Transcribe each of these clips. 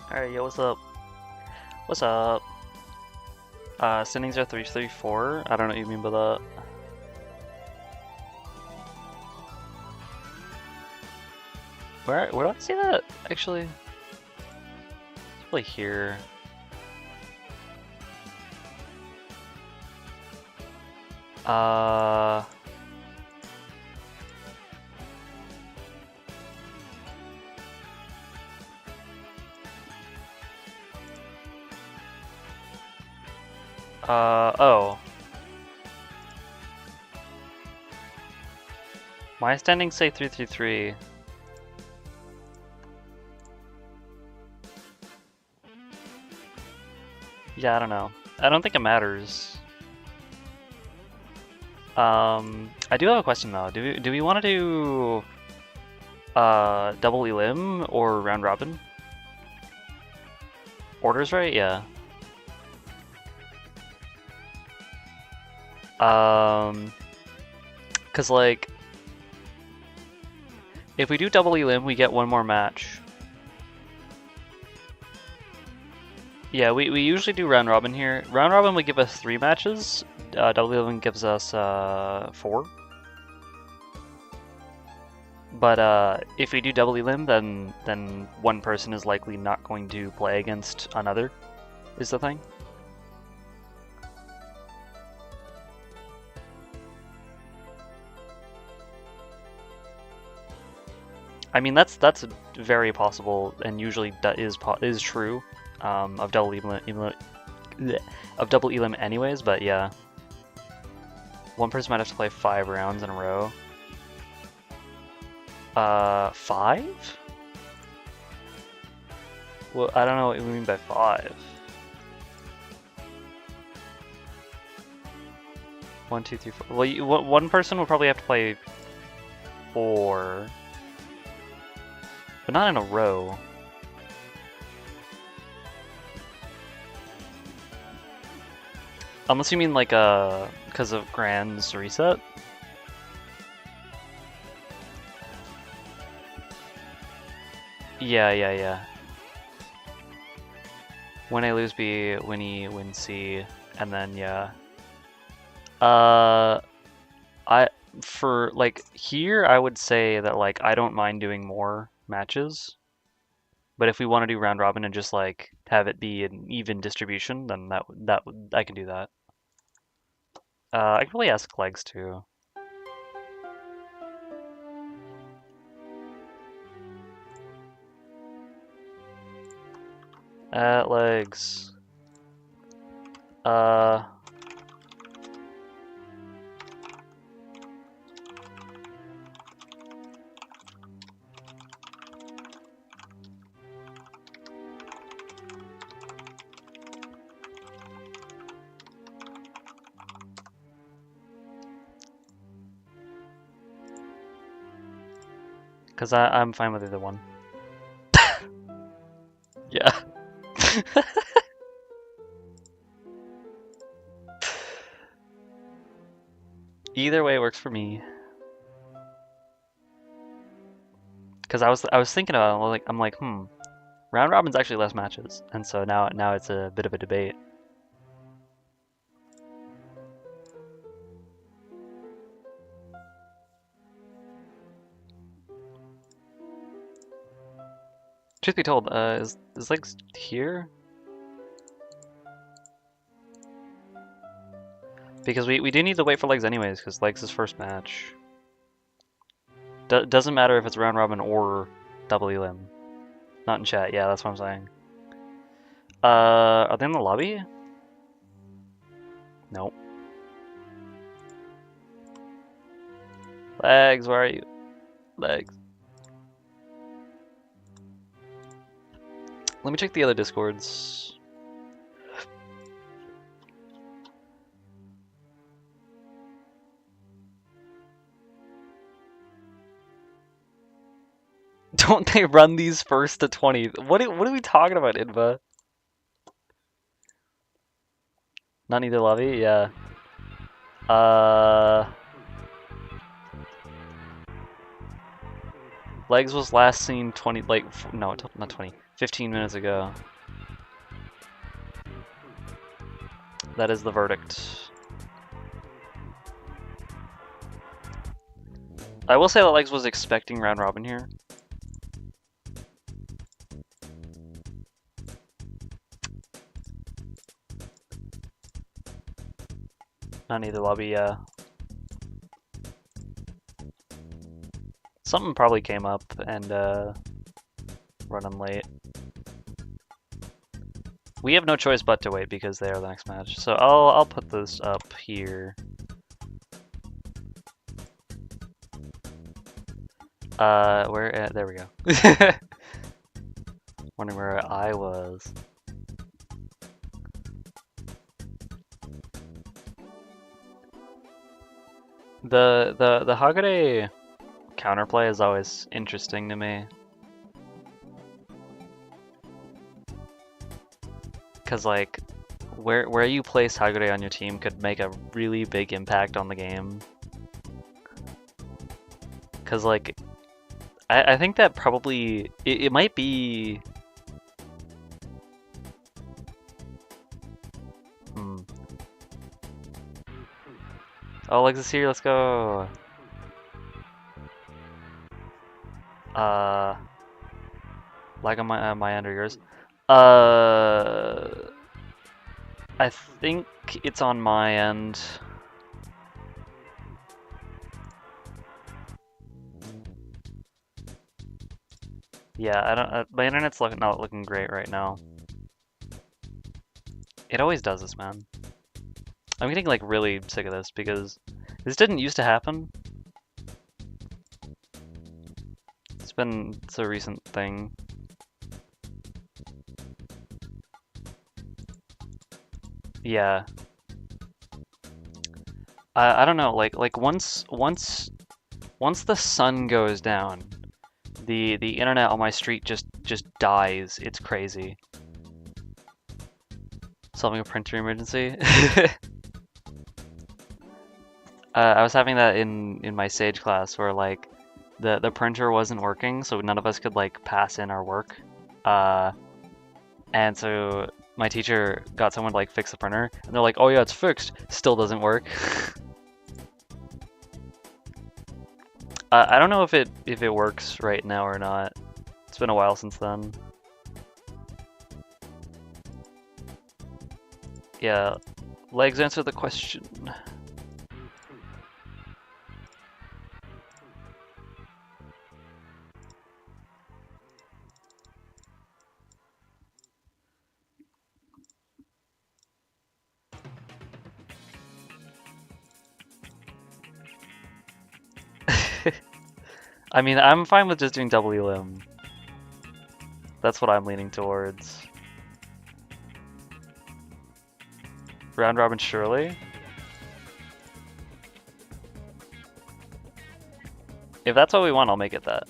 Alright, yo, what's up? What's up? Standings are 3-3-4. I don't know what you mean by that. Where do I see that? Actually, it's probably here. Oh. My standings say 3-3-3. Yeah, I don't know. I don't think it matters. I do have a question though. Do we want to do double elim or round robin? Orders, right? Yeah. Cause like, if we do double elim, we get one more match. Yeah, we usually do round robin here. Round robin would give us 3 matches. Double elim gives us 4. But if we do double elim, then one person is likely not going to play against another, is the thing. I mean that's very possible and usually that is true of double elim anyways. But yeah, one person might have to play 5 rounds in a row. 5? Well, I don't know what you mean by 5. 1, 2, 3, 4. Well, one person will probably have to play 4, but not in a row. Unless you mean like because of Grand's reset. Yeah. When I lose B, when E, win C, and then yeah. For like here, I would say that like I don't mind doing more matches, but if we want to do round robin and just like have it be an even distribution, then that I can do that. I can probably ask Legs too. Legs. Because I'm fine with either one. Yeah. Either way works for me. Because I was thinking about it, I'm like, round robin's actually less matches, and so now it's a bit of a debate. Truth be told, is Legs here? Because we do need to wait for Legs anyways, because Legs is first match. Doesn't matter if it's round robin or double elim. Not in chat, yeah, that's what I'm saying. Are they in the lobby? Nope. Legs, where are you? Legs. Let me check the other discords. Don't they run these first to 20? What are we talking about, Inva? Not either lobby? Yeah. Legs was last seen 20, like, no, not 20, 15 minutes ago. That is the verdict. I will say that Legs was expecting round robin here. Not either lobby, yeah. Something probably came up and running late. We have no choice but to wait because they are the next match. So I'll put this up here. Where? There we go. Wondering where I was. The Hagure counterplay is always interesting to me. Cause like where you place Hagure on your team could make a really big impact on the game. Cause like I think that probably it might be Oh, Legs is here, let's go. Lag on my end or yours? I think it's on my end. Yeah, I don't. My internet's not looking great right now. It always does this, man. I'm getting like really sick of this because this didn't used to happen. It's a recent thing. Yeah. I don't know. Like once the sun goes down, the internet on my street just dies. It's crazy. Solving a printer emergency. I was having that in my Sage class where like the printer wasn't working, so none of us could like pass in our work. And so my teacher got someone to like fix the printer, and they're like, "Oh yeah, it's fixed." Still doesn't work. I don't know if it works right now or not. It's been a while since then. Yeah, Legs, answer the question. I mean, I'm fine with just doing double elim. That's what I'm leaning towards. Round robin, surely. If that's what we want, I'll make it that.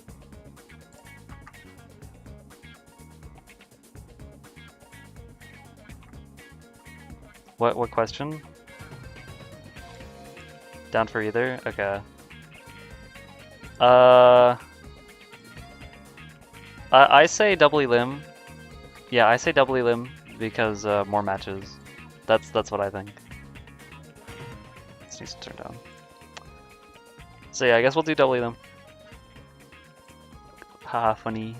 What question? Down for either? Okay. I say double elim. Yeah, I say double elim because more matches. That's what I think. This needs to turn down. So yeah, I guess we'll do double elim. Haha, funny.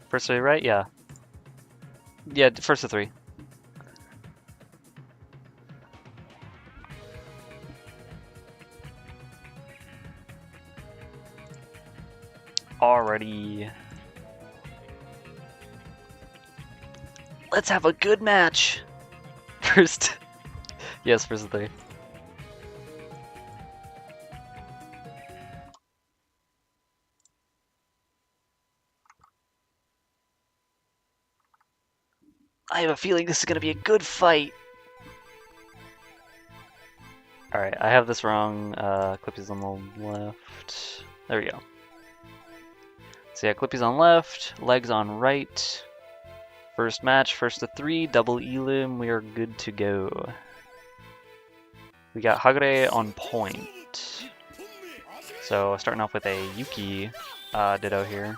First three, right? Yeah. Yeah, first to three. Alrighty. Let's have a good match. First. Yes, first to three. I have a feeling this is going to be a good fight. Alright, I have this wrong. Clippy's on the left. There we go. So yeah, Clippy's on left, Legs on right. First match, first to 3, double elim, we are good to go. We got Hagure on point. So starting off with a Yuki Ditto here.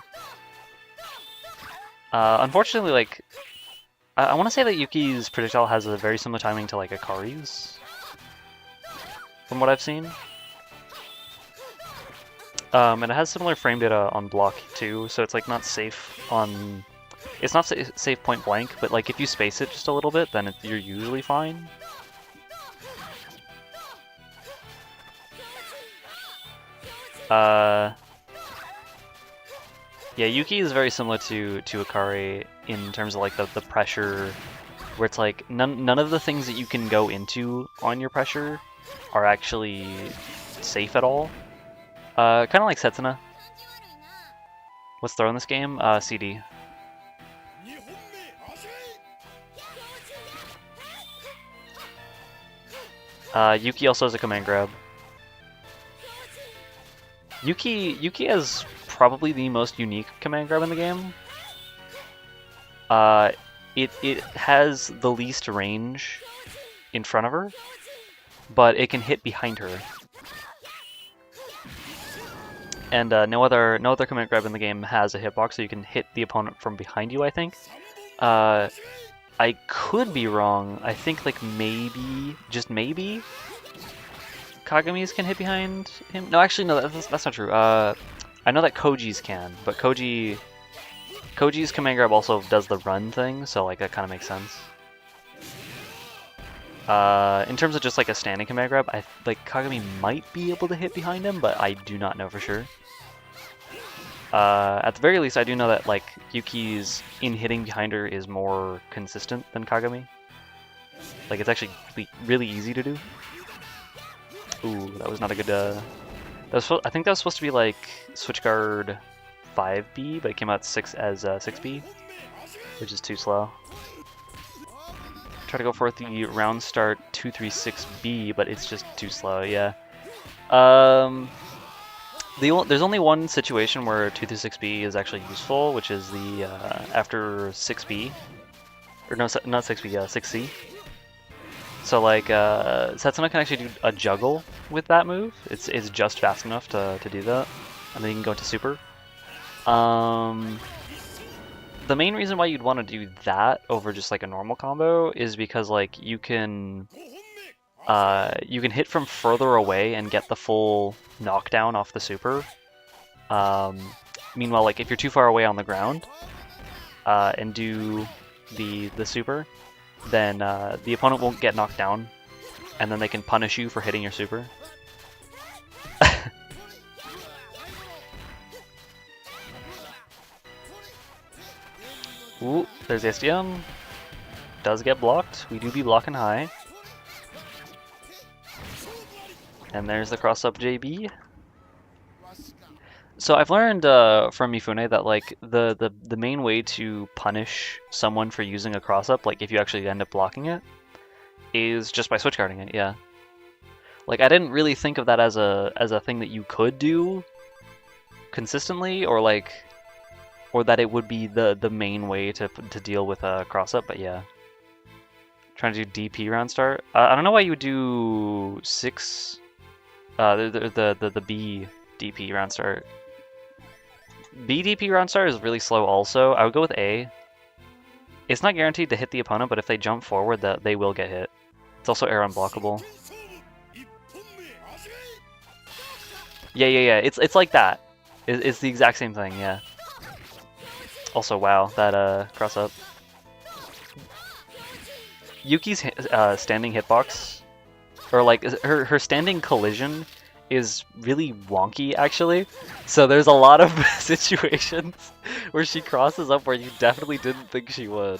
Unfortunately, like, I want to say that Yuki's projectile has a very similar timing to like Akari's, from what I've seen. And it has similar frame data on block too, so it's like not safe on... It's not safe point blank, but like if you space it just a little bit, then you're usually fine. Yeah, Yuki is very similar to Akari in terms of like the pressure, where it's like none of the things that you can go into on your pressure are actually safe at all. Kind of like Setsuna. What's throw in this game? CD. Yuki also has a command grab. Yuki has probably the most unique command grab in the game. It has the least range in front of her, but it can hit behind her. And no other command grab in the game has a hitbox, so you can hit the opponent from behind you, I think. I could be wrong. I think like maybe, just maybe, Kagami's can hit behind him. No, actually no, that's not true. I know that Koji's can, but Koji's command grab also does the run thing, so like that kind of makes sense. In terms of just like a standing command grab, like Kagami might be able to hit behind him, but I do not know for sure. At the very least, I do know that like Yuki's in hitting behind her is more consistent than Kagami. Like it's actually really easy to do. Ooh, that was not a good. I think that was supposed to be like switch guard 5B, but it came out as 6B, which is too slow. Try to go for the round start 236B, but it's just too slow. Yeah. There's only one situation where 236B is actually useful, which is the after 6B, or no, not 6B, 6C. So like Setsuna can actually do a juggle with that move. It's just fast enough to do that, and then you can go into super. The main reason why you'd want to do that over just like a normal combo is because like you can hit from further away and get the full knockdown off the super. Meanwhile, like if you're too far away on the ground and do the super, then the opponent won't get knocked down, and then they can punish you for hitting your super. Ooh, there's the SDM. Does get blocked. We do be blocking high. And there's the cross-up JB. So I've learned from Mifune that like the main way to punish someone for using a cross-up, like if you actually end up blocking it, is just by switch guarding it. Yeah. Like I didn't really think of that as a thing that you could do consistently, or that it would be the main way to deal with a cross-up. But yeah. Trying to do DP round start. I don't know why you would do 6. The B DP round start. B DP round start is really slow also. I would go with A. It's not guaranteed to hit the opponent, but if they jump forward, that they will get hit. It's also air unblockable. Yeah. It's like that. It's the exact same thing, yeah. Also, wow, that cross up. Yuki's standing hitbox, or like her standing collision, is really wonky actually. So there's a lot of situations where she crosses up where you definitely didn't think she would.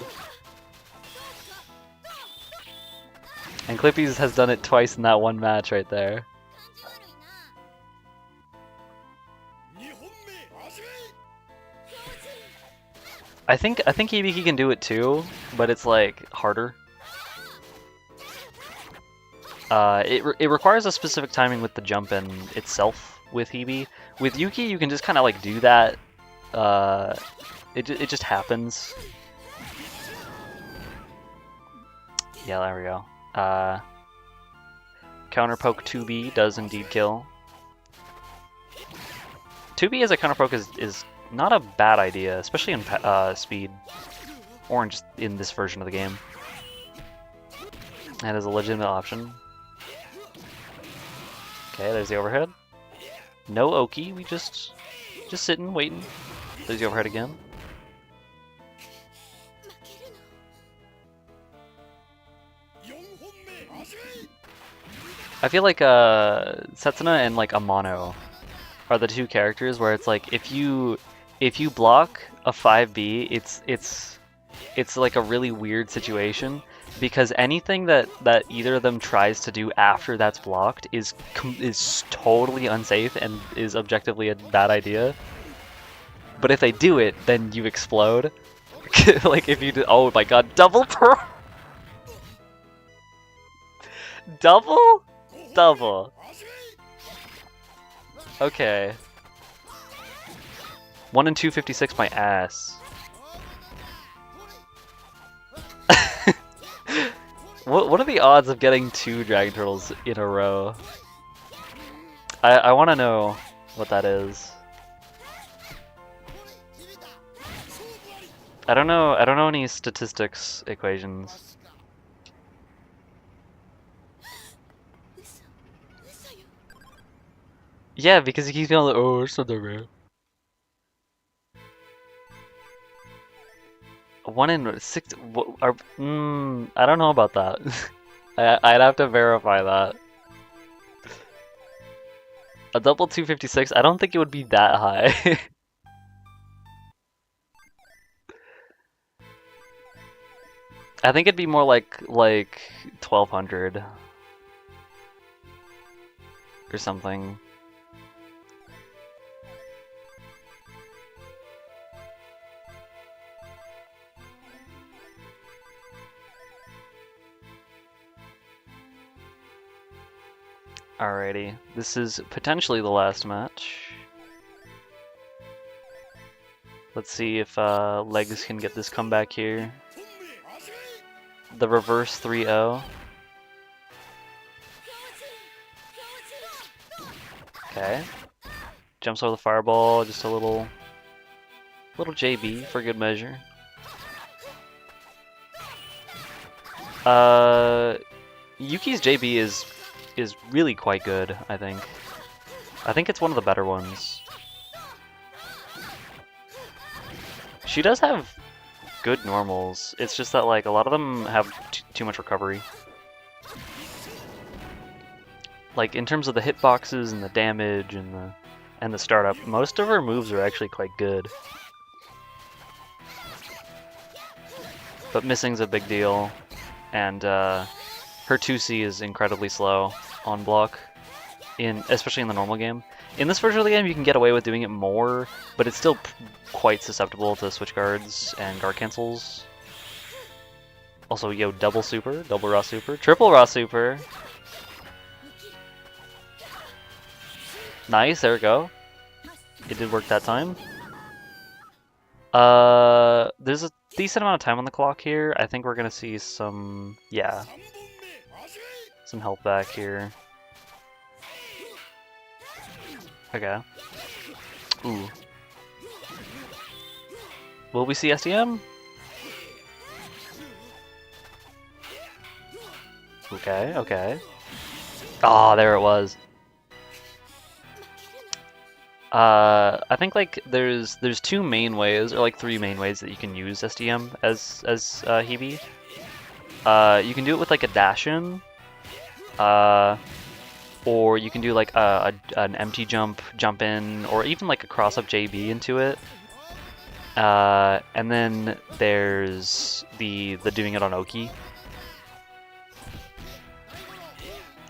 And Clippy's has done it twice in that one match right there. I think Hibiki can do it too, but it's like harder. It requires a specific timing with the jump in itself with Hibi. With Yuki, you can just kind of like do that. It just happens. Yeah, there we go. Counter poke 2B does indeed kill. 2B as a counter poke is not a bad idea, especially in speed, or just in this version of the game. That is a legitimate option. Okay, there's the overhead. No Oki, we just sitting, waiting. There's the overhead again. I feel like Setsuna and like Amano are the two characters where it's like if you block a 5B, it's like a really weird situation because anything that either of them tries to do after that's blocked is totally unsafe and is objectively a bad idea. But if they do it, then you explode. Like if you do, oh my god, double throw. Double? Double. Okay. 1 in 256 my ass. What are the odds of getting 2 Dragon Turtles in a row? I want to know what that is. I don't know any statistics equations. Yeah, because he keeps going like, oh, it's not that rare. 1 in 6. I don't know about that. I'd have to verify that. A double 256. I don't think it would be that high. I think it'd be more like 1200 or something. Alrighty, this is potentially the last match. Let's see if Legs can get this comeback here. The reverse 3-0. Okay. Jumps over the fireball, just a little JB for good measure. Yuki's JB is really quite good, I think. I think it's one of the better ones. She does have good normals. It's just that like a lot of them have too much recovery. Like in terms of the hitboxes and the damage and the startup, most of her moves are actually quite good. But missing's a big deal, and her 2C is incredibly slow on block, especially in the normal game. In this version of the game, you can get away with doing it more, but it's still quite susceptible to switch guards and guard cancels. Also, yo, double super, double raw super, triple raw super. Nice, there we go. It did work that time. There's a decent amount of time on the clock here. I think we're gonna see some, yeah, some health back here. Okay. Ooh. Will we see SDM? Okay, okay. Ah, there it was. I think like there's 2 main ways, or like 3 main ways that you can use SDM as Hebe. You can do it with like a dash in, or you can do like an empty jump in, or even like a cross up JB into it. And then there's the doing it on Oki.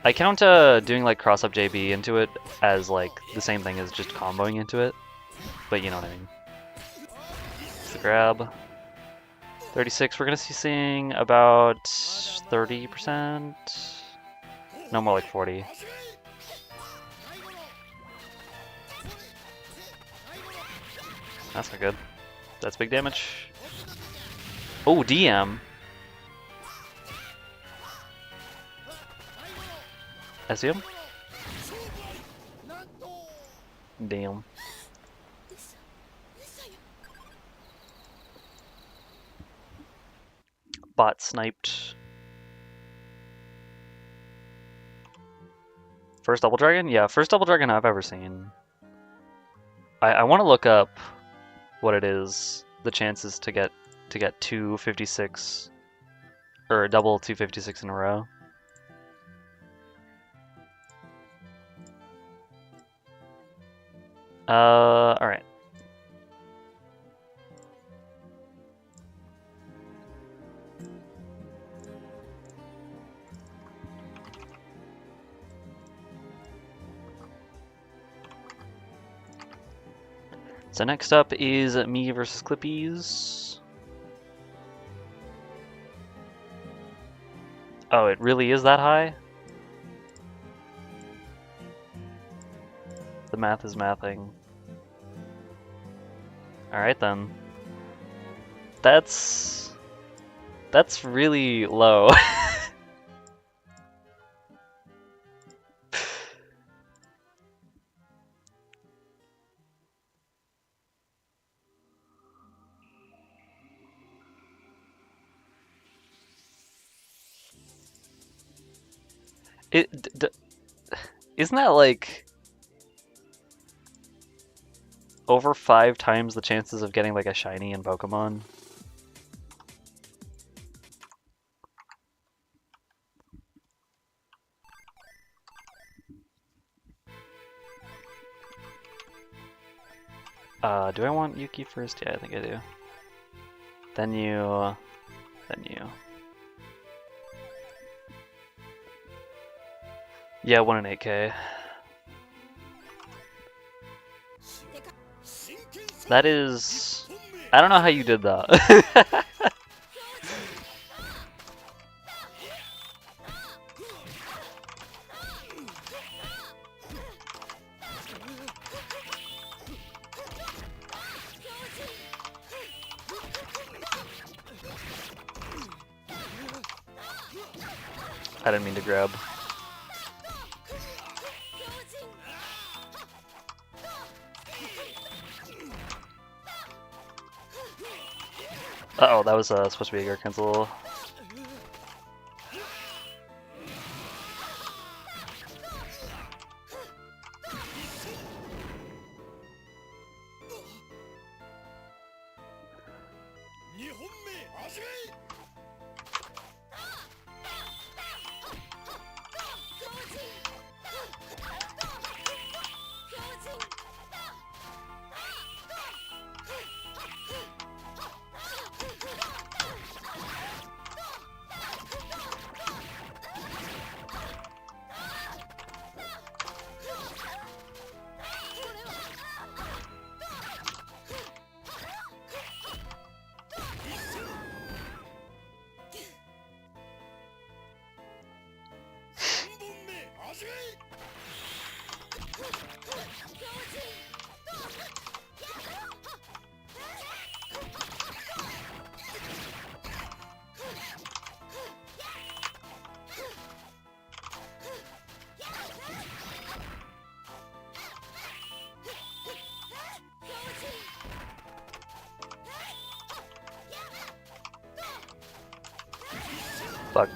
I count doing like cross up JB into it as like the same thing as just comboing into it, but you know what I mean. It's the grab. 36. We're gonna see seeing about 30%. No, more like 40. That's not good. That's big damage. Oh, DM. I see him. Damn. Bot sniped. First double dragon? Yeah, first double dragon I've ever seen. I want to look up what it is, the chances to get 256 or double 256 in a row. All right. So next up is me versus Clippies. Oh, it really is that high? The math is mathing. Alright then. That's really low. Isn't that like over 5 times the chances of getting like a shiny in Pokemon? Do I want Yuki first? Yeah, I think I do. Then you. Yeah, 1 in 8K. That is... I don't know how you did that. I didn't mean to grab. Uh-oh, that was supposed to be a Gear cancel. Fuck.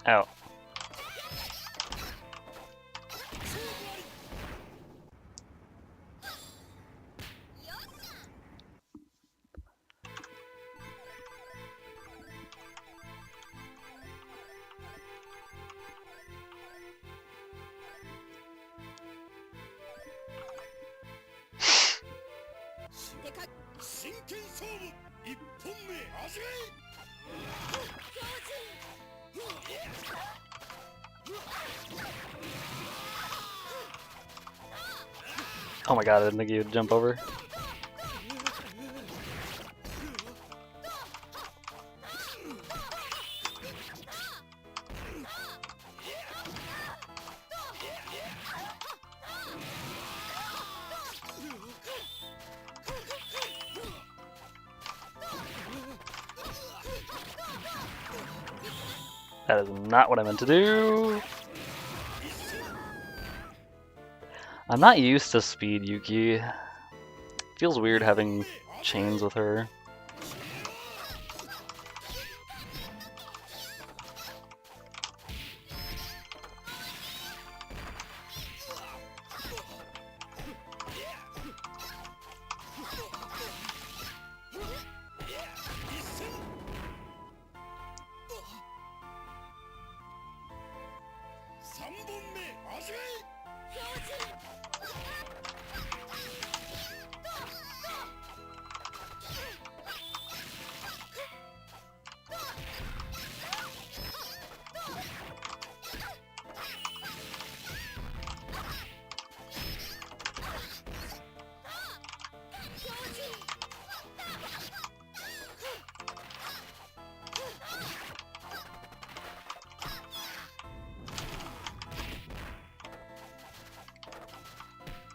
Out. Oh my god, I didn't think you'd jump over. That is not what I meant to do. I'm not used to speed Yuki. Feels weird having chains with her.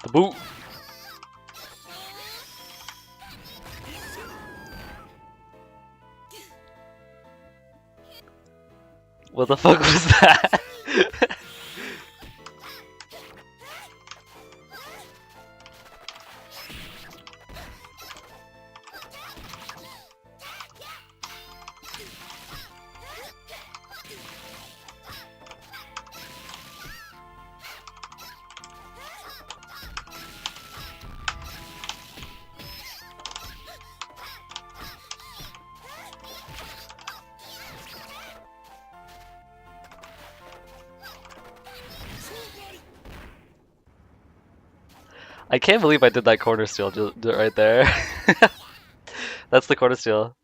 The boot! What the fuck was that? I can't believe I did that corner steal just right there. That's the corner steal.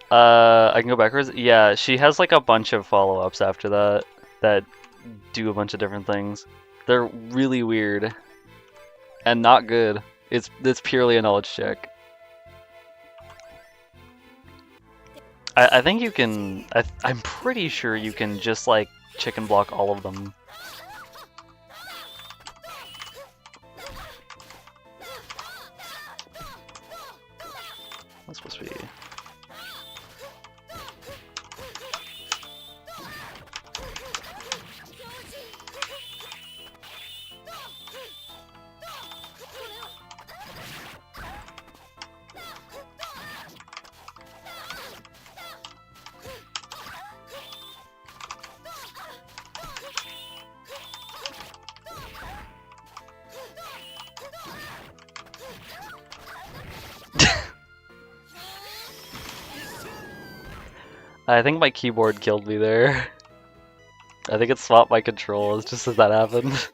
I can go backwards? Yeah, she has like a bunch of follow-ups after that that do a bunch of different things. They're really weird and not good. It's purely a knowledge check. I think you can. I'm pretty sure you can just like chicken block all of them. That's supposed to be. I think my keyboard killed me there. I think it swapped my controls just as that happened.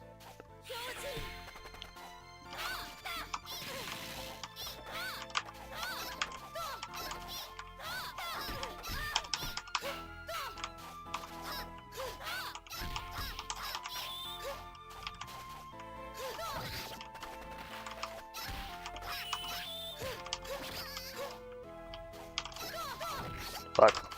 Fuck.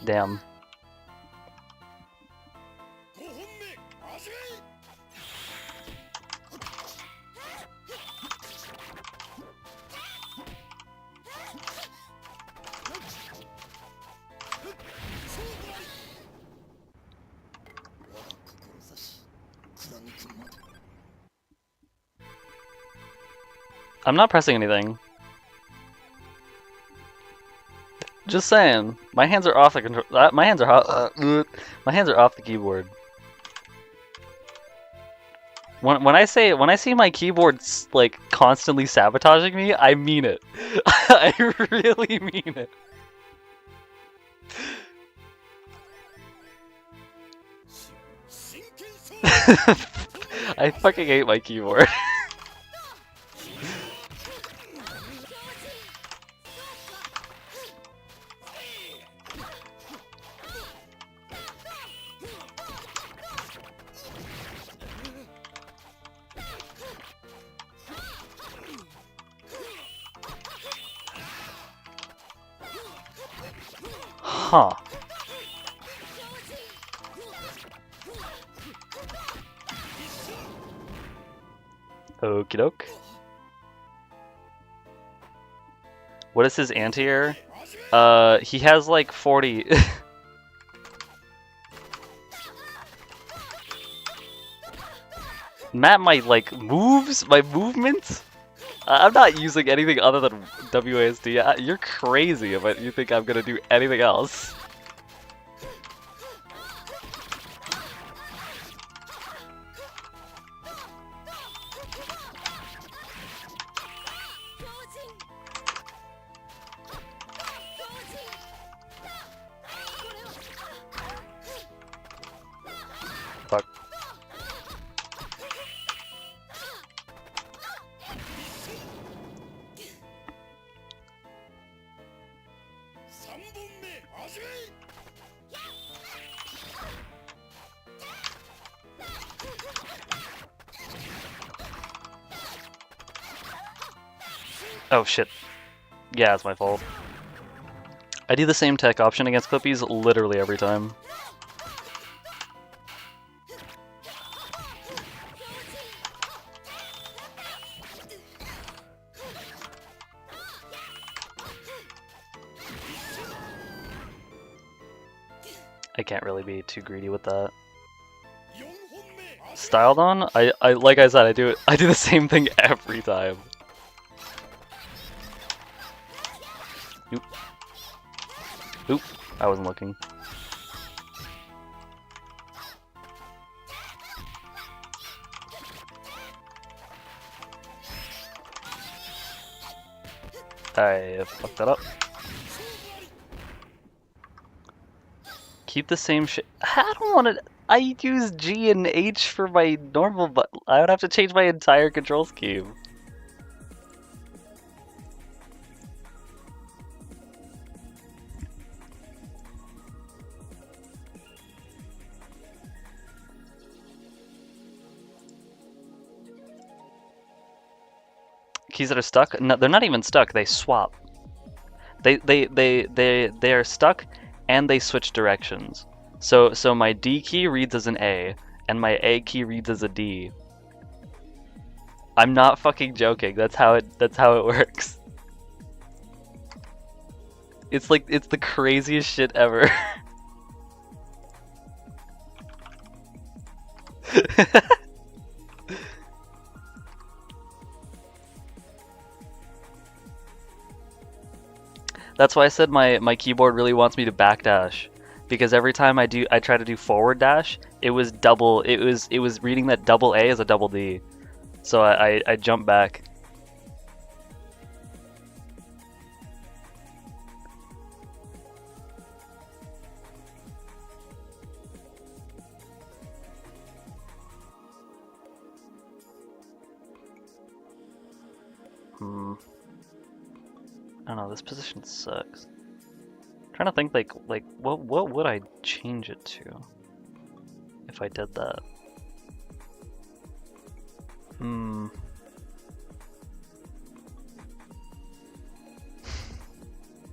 Damn. I'm not pressing anything. Just saying. My hands are off the control. My hands are my hands are off the keyboard. When I see my keyboard like constantly sabotaging me, I mean it. I really mean it. I fucking hate my keyboard. Huh. Okie doke. What is his anti-air? He has like 40. Matt, my like moves, my movements? I'm not using anything other than WASD. You're crazy if you think I'm gonna do anything else. Fuck. Oh shit. Yeah, it's my fault. I do the same tech option against Clippies literally every time. I can't really be too greedy with that. Styled on? I like I said, I do the same thing every time. Oop. Oop. I wasn't looking. I fucked that up. Keep the same shit. I don't want to. I use G and H for my normal, but I would have to change my entire control scheme. Keys that are stuck? No, they're not even stuck. They swap. They are stuck, and they switch directions. So my D key reads as an A, and my A key reads as a D. I'm not fucking joking. That's how it works. It's the craziest shit ever. That's why I said my keyboard really wants me to backdash, because every time I try to do forward dash, it was reading that double A as a double D. So I jump back. I don't know, this position sucks. I'm trying to think like what would I change it to if I did that?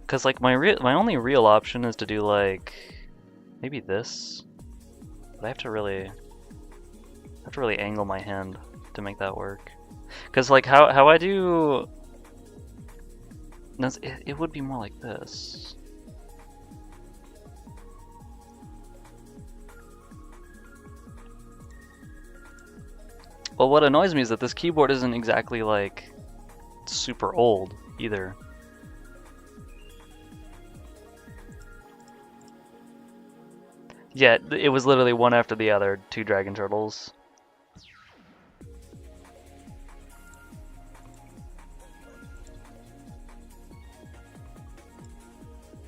Cause like my only real option is to do like maybe this, but I have to really angle my hand to make that work. Cause like how I do, it would be more like this. Well, what annoys me is that this keyboard isn't exactly like super old either. Yeah, it was literally one after the other, 2 dragon turtles.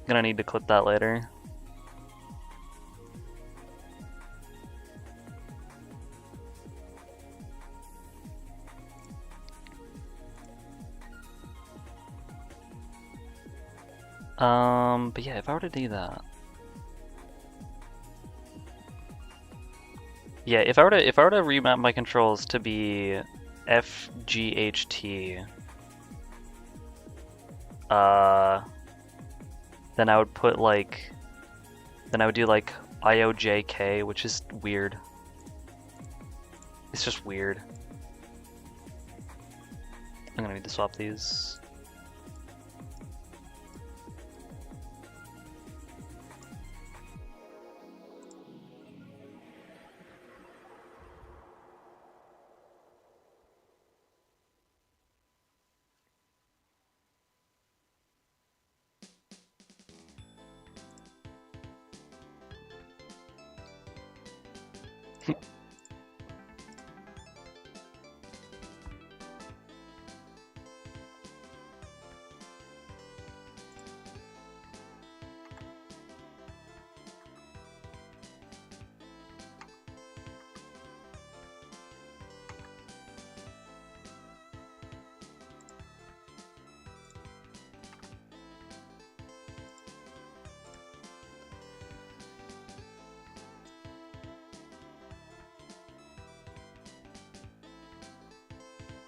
Gonna need to clip that later. But yeah, if I were to do that. Yeah, if I were to remap my controls to be F G H T, then I would put like, then I would do like I O J K, which is weird. It's just weird. I'm gonna need to swap these.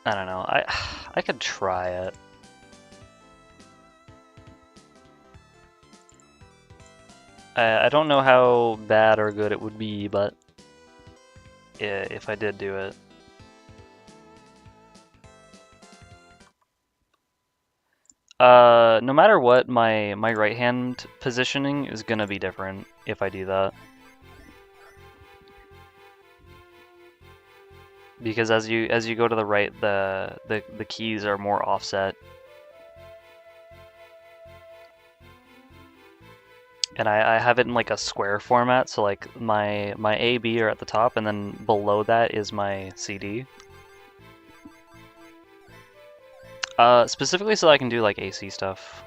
I don't know. I could try it. I don't know how bad or good it would be, but yeah, if I did do it. No matter what, my right hand positioning is gonna be different if I do that. Because as you go to the right, the keys are more offset. And I have it in like a square format, so like my A, B are at the top, and then below that is my CD. Specifically so I can do like AC stuff.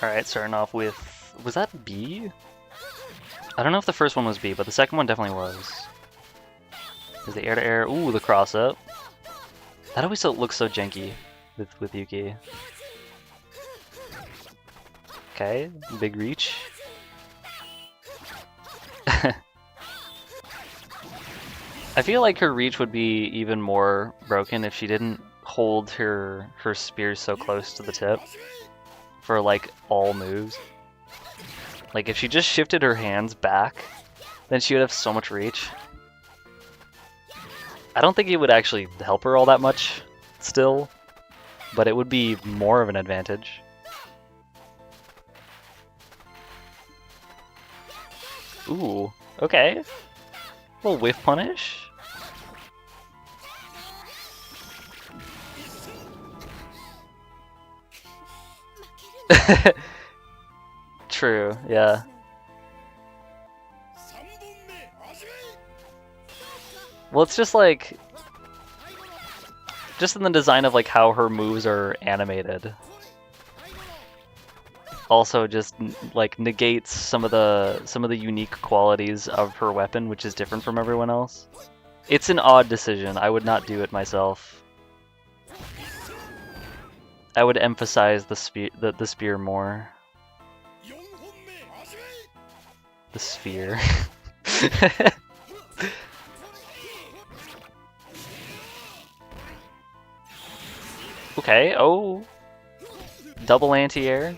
Alright, starting off with... was that B? I don't know if the first one was B, but the second one definitely was. There's the air-to-air. Ooh, the cross-up. That always looks so janky with Yuki. Okay, big reach. I feel like her reach would be even more broken if she didn't hold her spears so close to the tip for like all moves. Like if she just shifted her hands back, then she would have so much reach. I don't think it would actually help her all that much still, but it would be more of an advantage. Ooh, okay. A little whiff punish. True, yeah. Well, it's just like... just in the design of like how her moves are animated. also just like negates some of the unique qualities of her weapon, which is different from everyone else. It's an odd decision. I would not do it myself. I would emphasize the spear more. The sphere. Okay, oh. Double anti-air.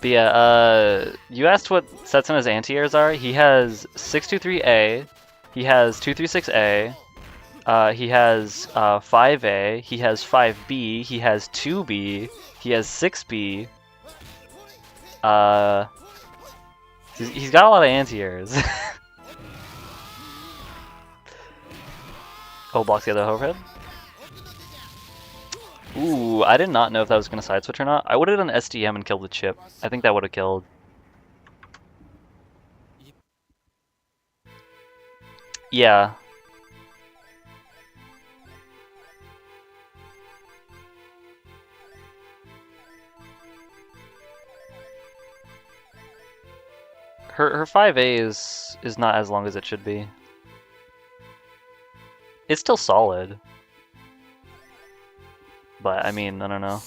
But yeah, you asked what Setsuna's anti-airs are. He has 623A, he has 236A, he has 5A, he has 5B, he has 2B, he has 6B. He's got a lot of anti-airs. Oh, blocks the other overhead. Ooh, I did not know if that was going to side switch or not. I would have done SDM and killed the chip. I think that would have killed. Yeah. Her 5A is not as long as it should be. It's still solid. But, I mean, I don't know.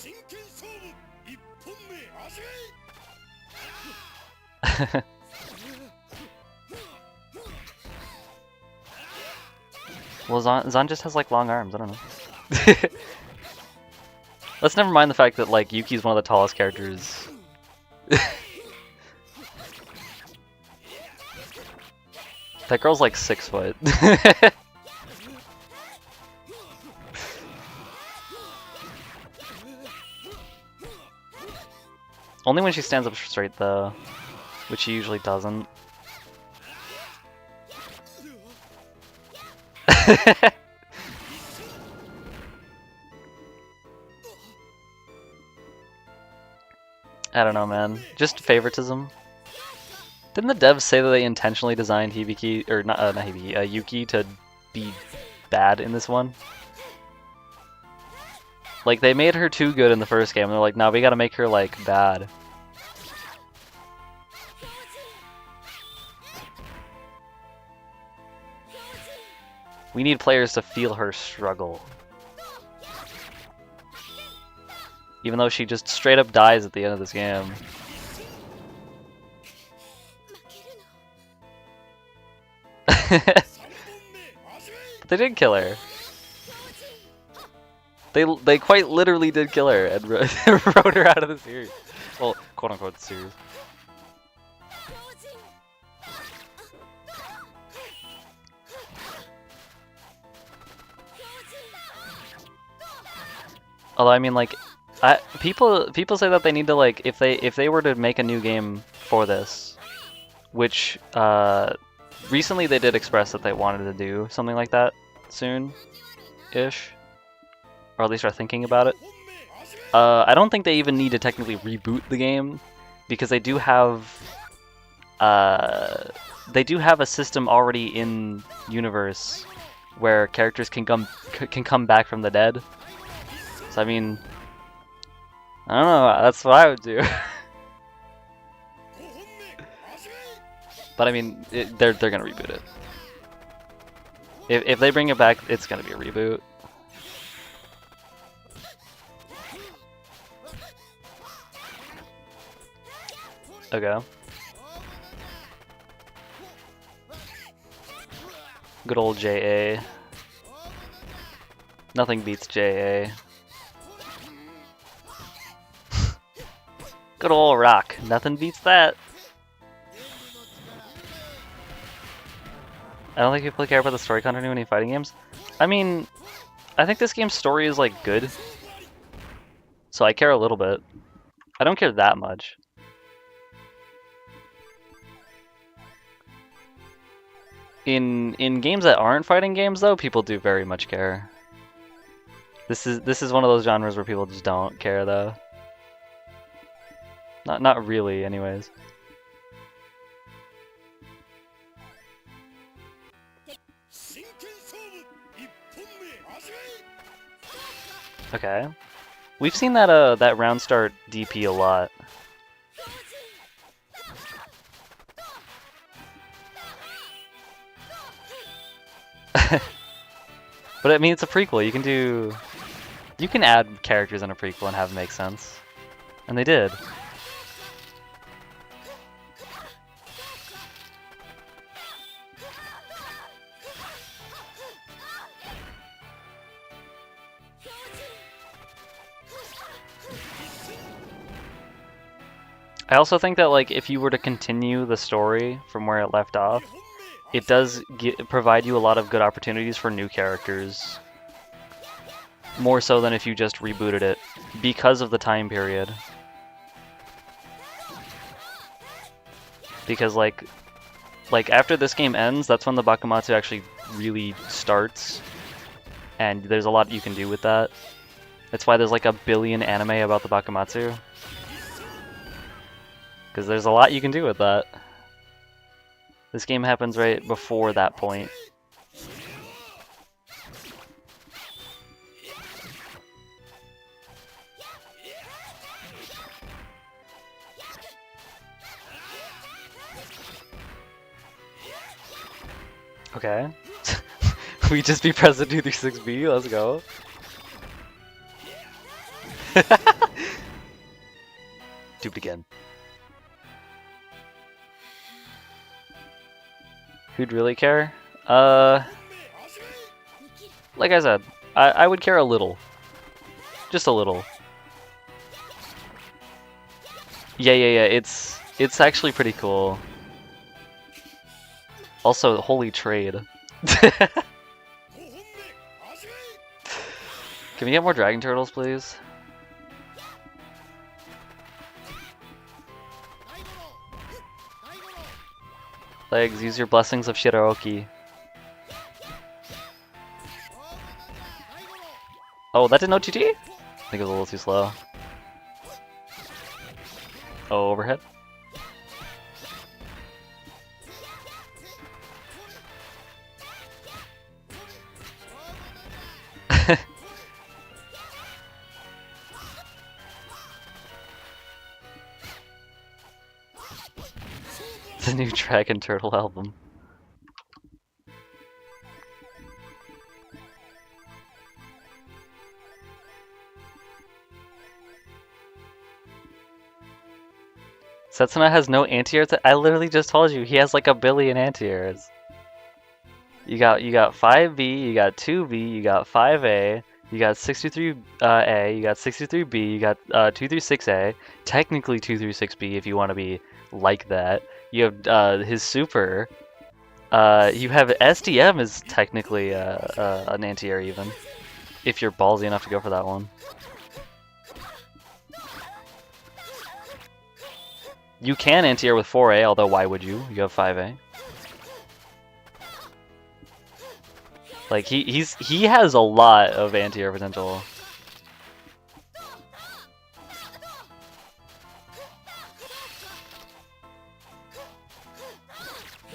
Well, Zan just has, like, long arms. I don't know. Let's never mind the fact that, like, Yuki's one of the tallest characters. That girl's, like, 6 foot. Only when she stands up straight, though. Which she usually doesn't. I don't know, man. Just favoritism. Didn't the devs say that they intentionally designed Hibiki, or not Hibiki, Yuki to be bad in this one? Like, they made her too good in the first game, and they're like, no, we gotta make her, like, bad. We need players to feel her struggle. Even though she just straight up dies at the end of this game. But they did kill her. They quite literally did kill her and wrote her out of the series. Well, quote unquote series. Although I mean, like, people say that they need to, like, if they were to make a new game for this, which recently they did express that they wanted to do something like that soon-ish, or at least are thinking about it. I don't think they even need to technically reboot the game, because they do have a system already in universe where characters can come back from the dead. So I mean, I don't know. That's what I would do. But I mean, they're gonna reboot it. If they bring it back, it's gonna be a reboot. Okay. Good old JA. Nothing beats JA. Good old rock. Nothing beats that. I don't think people care about the story continuity in fighting games. I mean, I think this game's story is, like, good. So I care a little bit. I don't care that much. In games that aren't fighting games, though, people do very much care. This is one of those genres where people just don't care, though. Not really, anyways. Okay. We've seen that that round start DP a lot. But I mean, it's a prequel. You can add characters in a prequel and have it make sense, and they did. I also think that like if you were to continue the story from where it left off, it does provide you a lot of good opportunities for new characters. More so than if you just rebooted it, because of the time period. Because like after this game ends, that's when the Bakumatsu actually really starts, and there's a lot you can do with that. That's why there's like 1 billion anime about the Bakumatsu. Because there's a lot you can do with that. This game happens right before that point. Okay. We just be present 236B, let's go. Do it again. Who'd really care? Like I said, I would care a little. Just a little. Yeah, it's actually pretty cool. Also, holy trade. Can we get more dragon turtles, please? Legs, use your blessings of Shiraoki. Oh, that didn't OTT? I think it was a little too slow. Oh, overhead? The new Dragon Turtle album. Setsuna has no anti-airs. I literally just told you he has like 1 billion anti-airs. You got 5B, you got 2B, you got 5A, you got 63A, you got 63B, you got 2 through 6A, technically 2 through 6B if you want to be like that. You have his super. You have SDM is technically an anti-air even, if you're ballsy enough to go for that one. You can anti-air with 4A, although why would you? You have 5A. Like he has a lot of anti-air potential.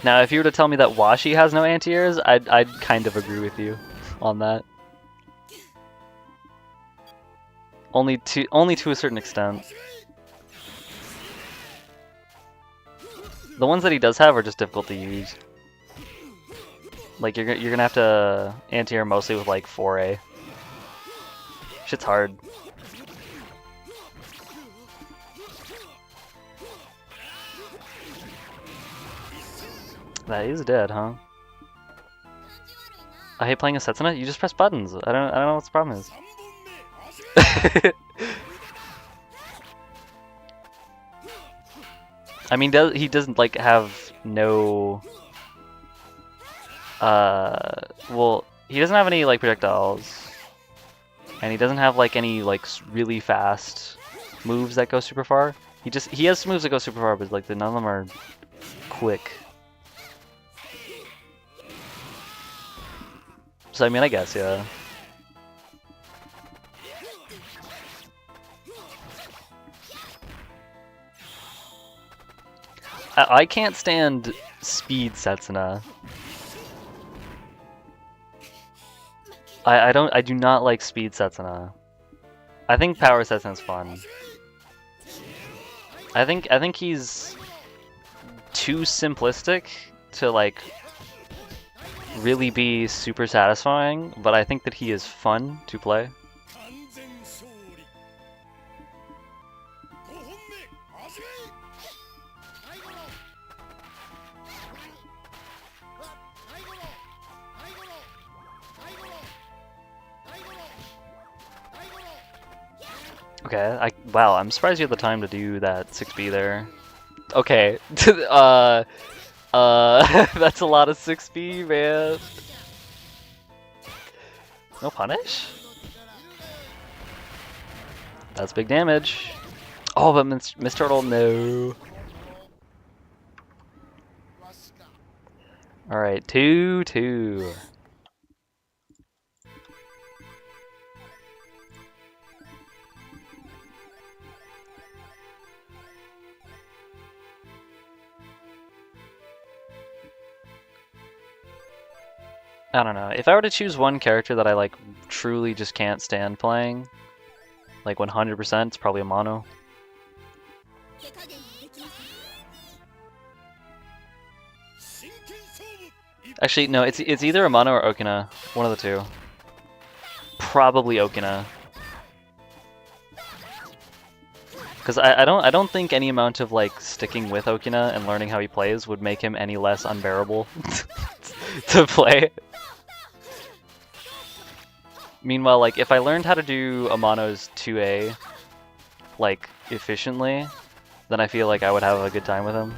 Now, if you were to tell me that Washi has no anti-airs, I'd kind of agree with you on that. Only to a certain extent. The ones that he does have are just difficult to use. Like you're gonna have to anti-air mostly with like 4A. Shit's hard. That is dead, huh? I hate playing a Setsuna. You just press buttons. I don't know what the problem is. I mean, he doesn't like have no. Well, he doesn't have any like projectiles, and he doesn't have like any like really fast moves that go super far. He has moves that go super far, but like none of them are quick. So I mean, I guess yeah. I can't stand speed Setsuna. I do not like speed Setsuna. I think power assessment's fun. I think he's too simplistic to like really be super satisfying, but I think that he is fun to play. Okay, wow, I'm surprised you had the time to do that 6B there. Okay, that's a lot of 6B, man. No punish? That's big damage. Oh, but Miss Turtle, no. Alright, 2-2. I don't know. If I were to choose one character that I like truly just can't stand playing, like 100%, it's probably a mono. Actually, no, it's either a mono or Okina. One of the two. Probably Okina. Because I don't think any amount of like sticking with Okina and learning how he plays would make him any less unbearable to play. Meanwhile, like if I learned how to do Amano's 2A like efficiently, then I feel like I would have a good time with him.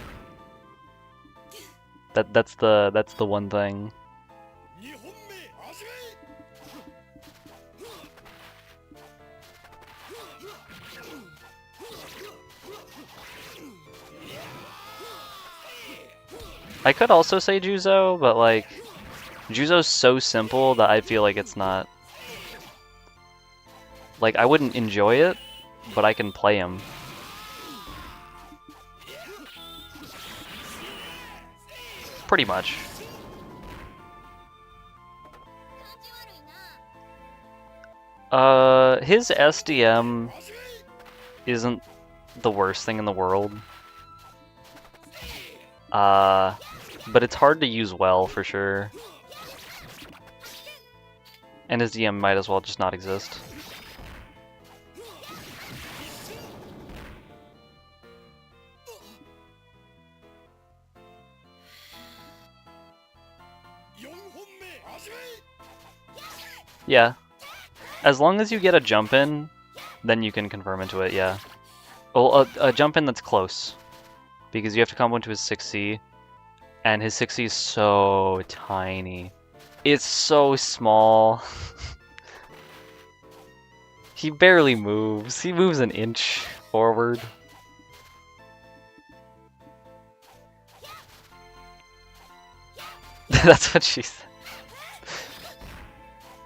That's the one thing. I could also say Juzo, but like Juzo's so simple that I feel like it's not. Like I wouldn't enjoy it, but I can play him. Pretty much. His SDM isn't the worst thing in the world. But it's hard to use well for sure. And his DM might as well just not exist. Yeah. As long as you get a jump in, then you can confirm into it, yeah. Well, a jump in that's close. Because you have to combo into his 6C, and his 6C is so tiny. It's so small. He barely moves. He moves an inch forward. That's what she said.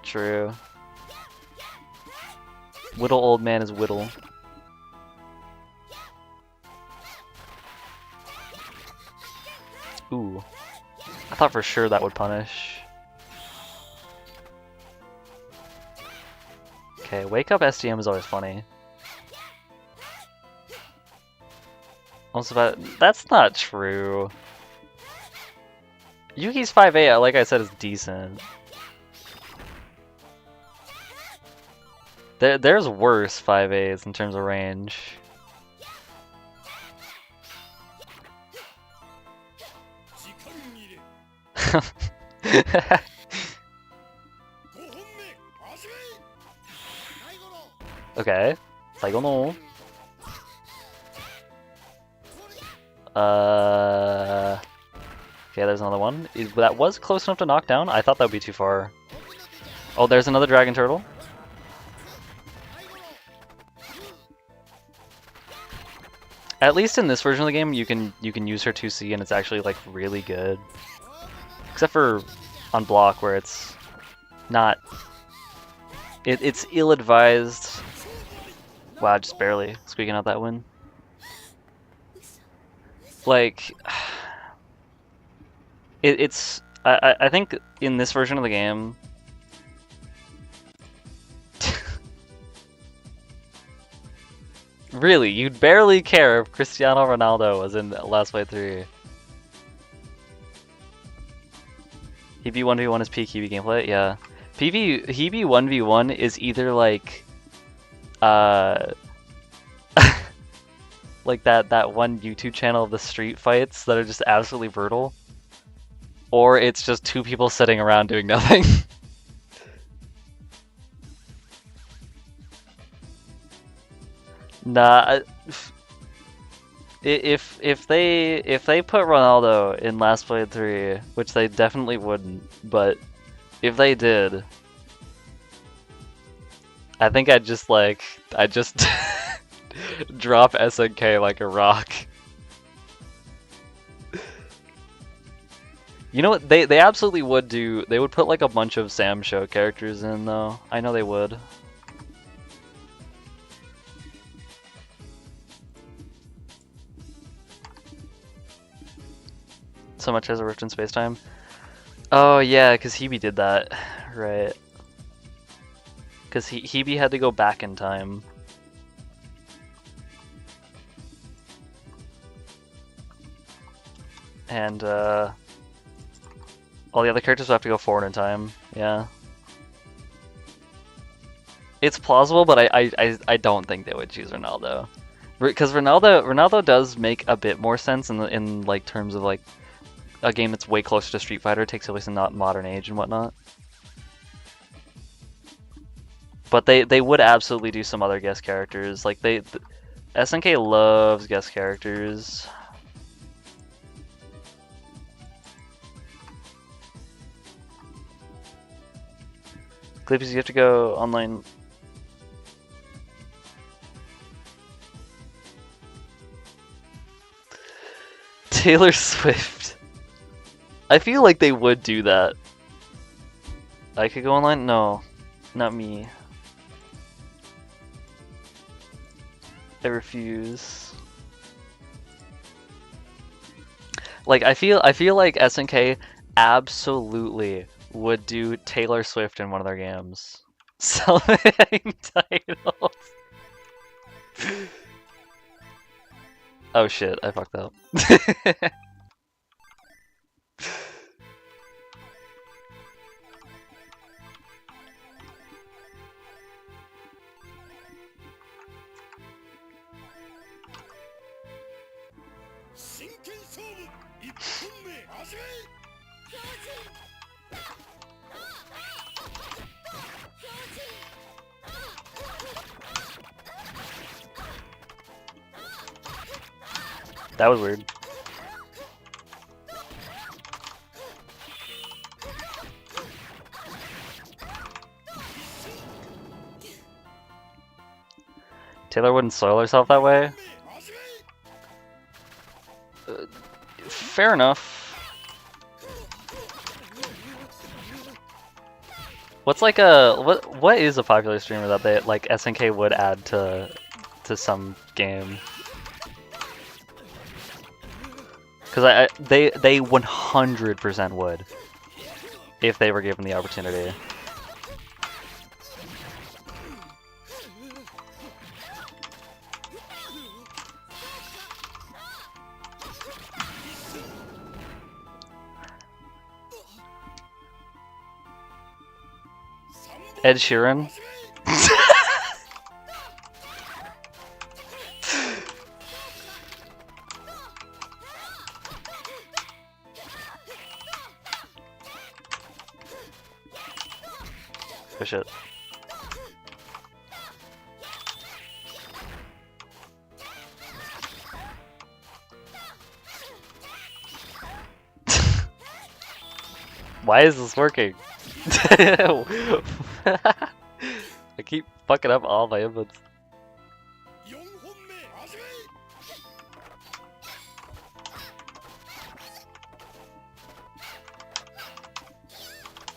True. Whittle old man is whittle. Ooh. I thought for sure that would punish. Okay, wake up SDM is always funny. Also, that's not true. Yuki's 5A, like I said, is decent. There's worse 5As in terms of range. Okay, Saigo no. Okay, there's another one. That was close enough to knock down. I thought that would be too far. Oh, there's another dragon turtle. At least in this version of the game, you can use her 2C and it's actually like really good. Except for on block where it's not. It's ill-advised. Wow, just barely squeaking out that win. Like, it's. I think in this version of the game, Really, you'd barely care if Cristiano Ronaldo was in Last Play 3. Hebe 1v1 is peak Hebe gameplay? Yeah. Hebe 1v1 is either like like that one YouTube channel of the street fights that are just absolutely brutal, or it's just two people sitting around doing nothing. Nah, if they put Ronaldo in Last Play 3, which they definitely wouldn't, but if they did, I think I'd just drop SNK like a rock. You know what? They absolutely would do. They would put like a bunch of Sam Show characters in though. I know they would. So much as a rift in space-time. Oh yeah, because Hebe did that, right? Because Hebe had to go back in time. And all the other characters have to go forward in time. Yeah. It's plausible, but I don't think they would choose Ronaldo. Because Ronaldo does make a bit more sense in like terms of like a game that's way closer to Street Fighter, takes place in not modern age and whatnot. But they would absolutely do some other guest characters. Like SNK loves guest characters. Clippies, you have to go online. Taylor Swift. I feel like they would do that. I could go online? No, not me. I refuse. Like I feel like SNK absolutely would do Taylor Swift in one of their games. Selling titles. Oh shit, I fucked up. That was weird. Taylor wouldn't soil herself that way? Fair enough. What's like what is a popular streamer that they like SNK would add to some game? Because they 100% would if they were given the opportunity. Ed Sheeran? Oh shit. Why is this working? I keep fucking up all my inputs.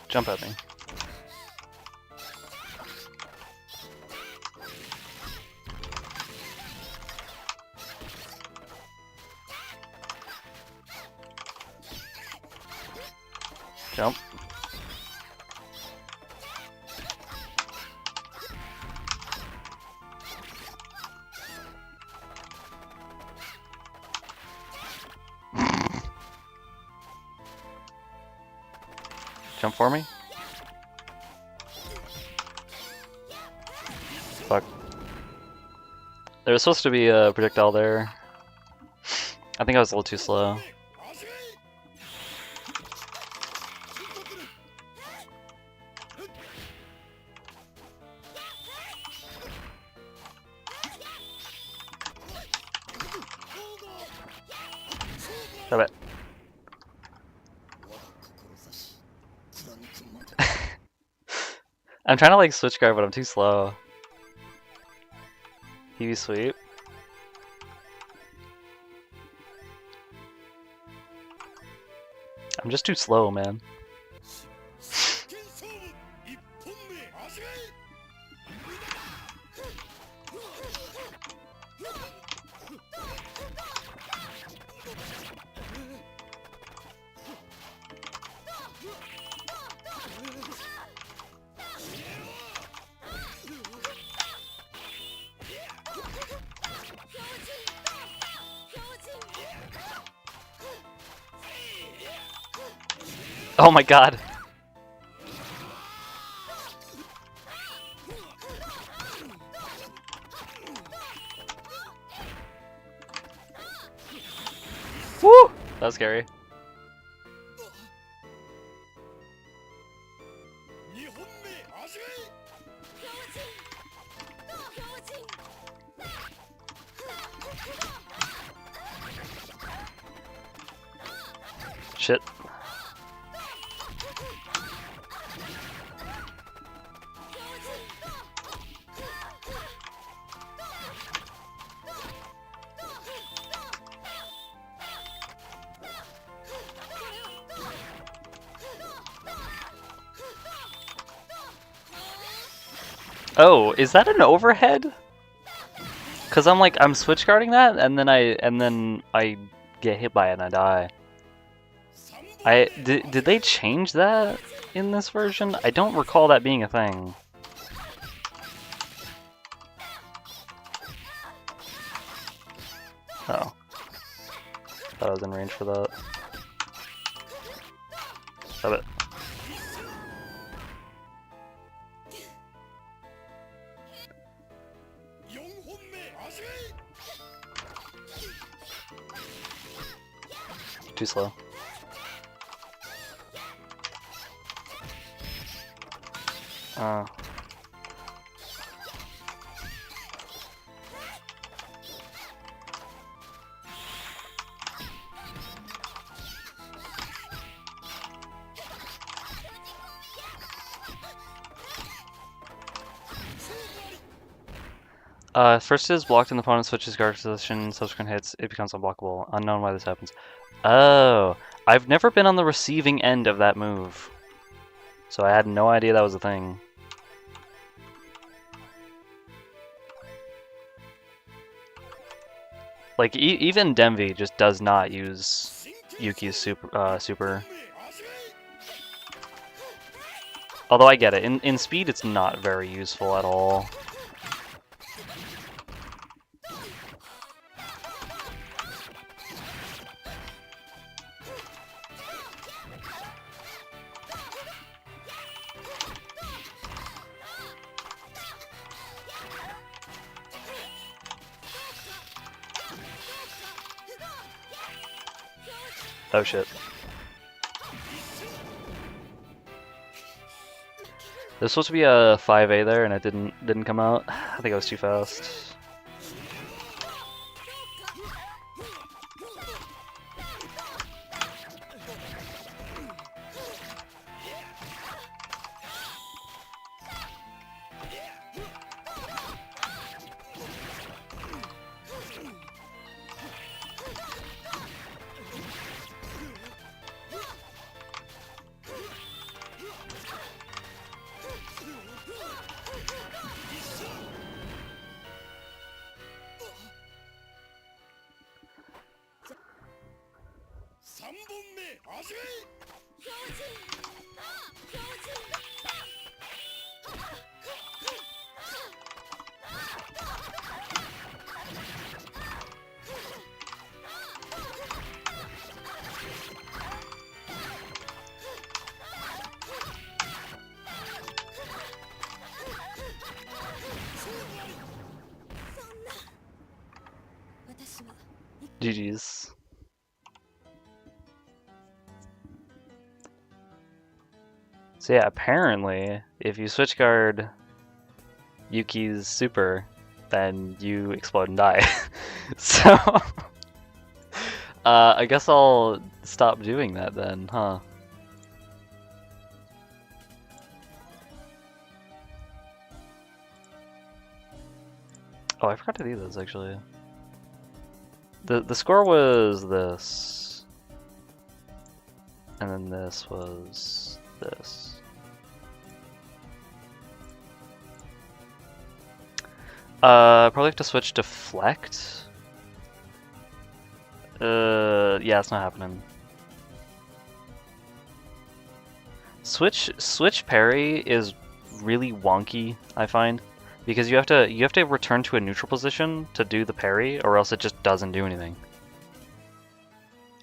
Jump at me. Jump. Jump for me. Fuck. There was supposed to be a projectile there. I think I was a little too slow. Stop it. I'm trying to like switch guard, but I'm too slow. Heavy sweep. I'm just too slow, man. Oh my god. Woo! That was scary. Shit. Oh, is that an overhead? Cause I'm switch guarding that, and then I get hit by it and I die. Did they change that in this version? I don't recall that being a thing. Oh, thought I was in range for that. Stop it. Too slow. First is blocked and the opponent switches guard position, subsequent hits, it becomes unblockable. Unknown why this happens. Oh, I've never been on the receiving end of that move. So I had no idea that was a thing. Like, even Demvy just does not use Yuki's super. Although I get it, in speed it's not very useful at all. Oh shit. There's supposed to be a 5A there and it didn't come out. I think I was too fast. GG's. So yeah, apparently, if you switch guard Yuki's super, then you explode and die. So, I guess I'll stop doing that then, huh? Oh, I forgot to do this actually. The score was this, and then this was this. Probably have to switch deflect. Yeah, it's not happening. Switch parry is really wonky, I find, because you have to return to a neutral position to do the parry, or else it just doesn't do anything.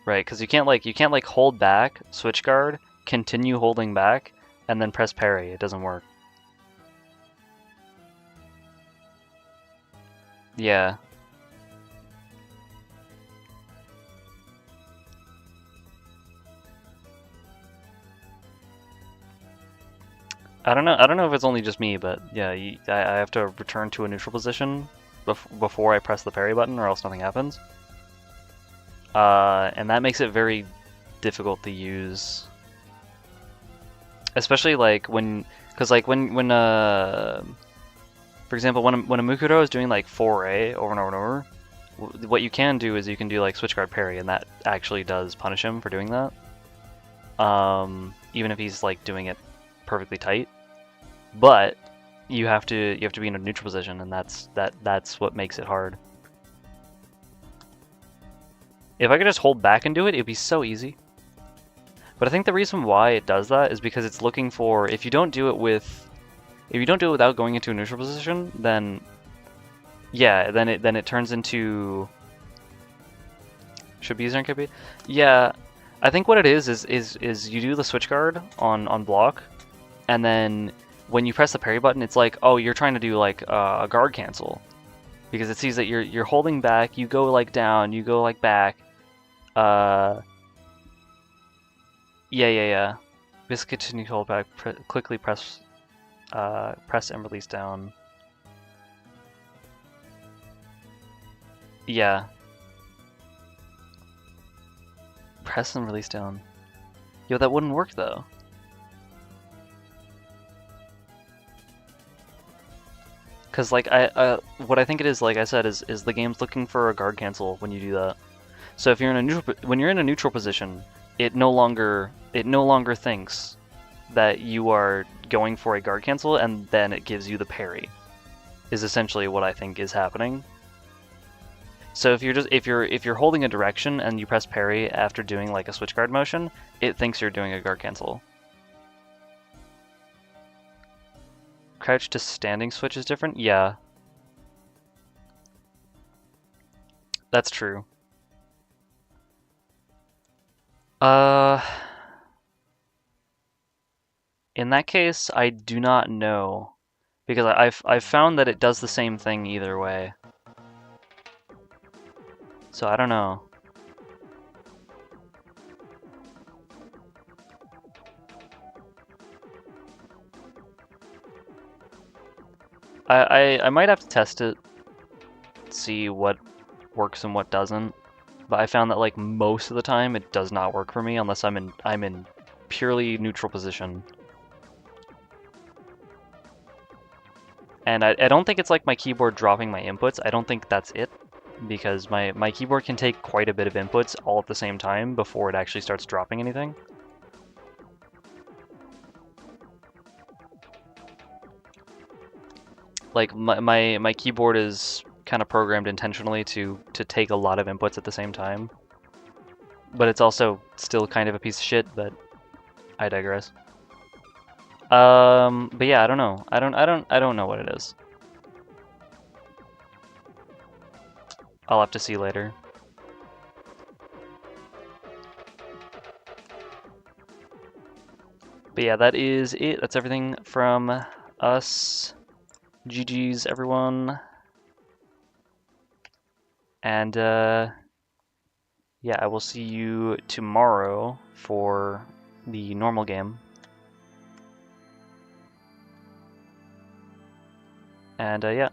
Right? Because you can't like hold back, switch guard, continue holding back, and then press parry. It doesn't work. Yeah. I don't know if it's only just me, but yeah, I have to return to a neutral position before I press the parry button, or else nothing happens. And that makes it very difficult to use, especially like because like when for example, when a Mukuro is doing like 4A over and over and over, what you can do is you can do like switch guard parry, and that actually does punish him for doing that. Even if he's like doing it perfectly tight, but you have to be in a neutral position, and that's what makes it hard. If I could just hold back and do it, it'd be so easy. But I think the reason why it does that is because it's looking for, if you don't do it without going into a neutral position, then yeah, then it turns into, should be easier, could be. Yeah, I think what it is you do the switch guard on block, and then when you press the parry button, it's like, oh, you're trying to do like a guard cancel, because it sees that you're holding back, you go like down, you go like back. Yeah. Just continue to hold back, quickly press and release down. Yeah. Press and release down. Yo, that wouldn't work though. Cause like what I think it is, like I said, is the game's looking for a guard cancel when you do that. So if you're in a neutral position, it no longer thinks that you are going for a guard cancel, and then it gives you the parry. Is essentially what I think is happening. So if you're holding a direction and you press parry after doing like a switch guard motion, it thinks you're doing a guard cancel. Crouch to standing switch is different? Yeah. That's true. In that case, I do not know, because I've found that it does the same thing either way. So I don't know. I might have to test it, see what works and what doesn't. But I found that like most of the time it does not work for me unless I'm in purely neutral position. And I don't think it's like my keyboard dropping my inputs. I don't think that's it, because my keyboard can take quite a bit of inputs all at the same time before it actually starts dropping anything. Like my keyboard is kind of programmed intentionally to take a lot of inputs at the same time. But it's also still kind of a piece of shit, but I digress. But yeah, I don't know. I don't know what it is. I'll have to see later. But yeah, that is it. That's everything from us. GG's, everyone. And yeah, I will see you tomorrow for the normal game. And yeah,